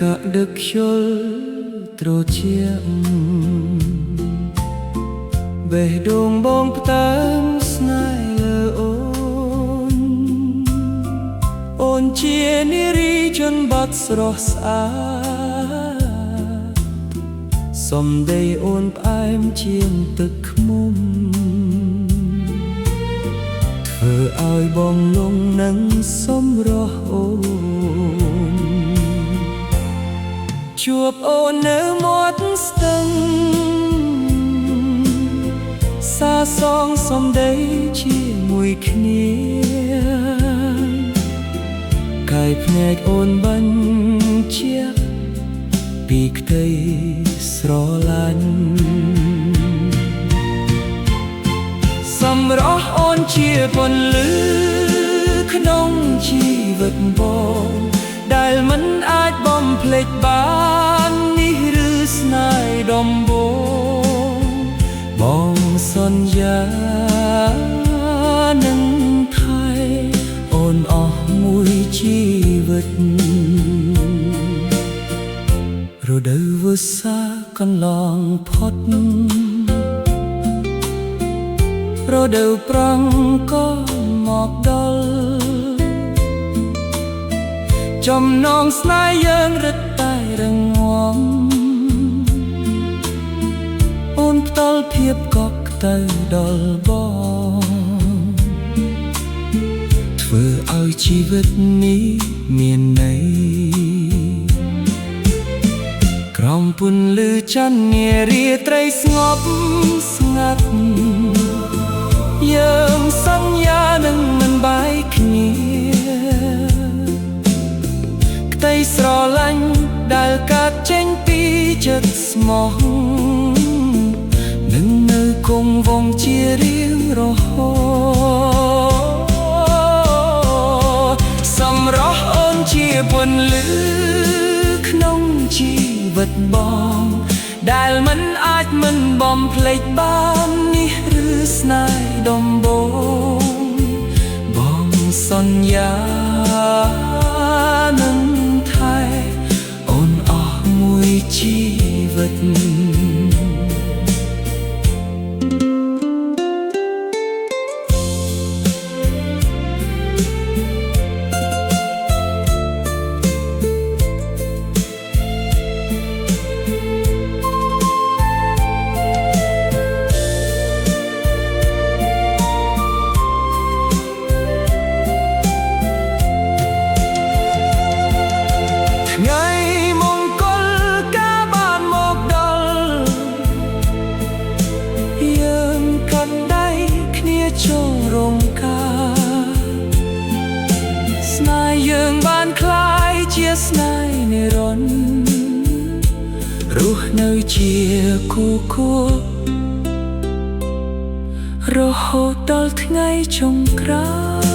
ក៏ដឹកយល់ត្រជាបេះដូងបងផ្តើមស្នេហ៍លើអូនជានារីជនបត់ស្រស់ស្អាតសំដីអូនផ្អែមជាងទឹកឃ្មុំធ្វើឲ្យបងលងនឹងសម្រស់អូនជួបអូននៅមាត់ស្ទឹងសាសងសំដីជាមួយគ្នាកាយភ្នែកអូនបញ្ជាក់ពីក្តីស្រឡាញ់សម្រស់អូនជាពន្លឺក្នុងជីវិតបងដែលមិនអាចបំភ្លេចបាននេះឬស្នេហ៍ដំបូងបងសន្យានឹងថែអូនអស់មួយជីវិតរដូវវស្សាកន្លងផុតរដូវប្រាំងក៏មកដល់ចំណងស្នេហ៍យើងរឹតតែរឹងមាំអូនផ្ដល់ភាពកក់ក្តៅដល់បងធ្វើឲ្យជីវិតនេះមានន័យក្រោមពន្លឺច័ន្ទនារាត្រីស្ងប់ស្ងាត់យើងសន្យានឹងមិនបែកគ្នាក្តីស្រឡាញ់ដែលកើតចេញពីចិត្តស្មោះនឹងនៅគង់វង្សជារៀងរហូតសម្រស់អូនជាពន្លឺក្នុងជីវិតបងដែលមិនអាចមិនបំភ្លេចបាននេះឬស្នេហ៍ដំបូងបងសន្យានឹងថែអូនអស់មួយជីវិតថ្ងៃមង្គលការបានមកដល់យើងកាន់ដៃគ្នាចូលរោងការស្នេហ៍យើងបានคล้ายជាស្នេហ៍និរន្តររស់នៅជាគូគូរហូតដល់ថ្ងៃចុងក្រោយ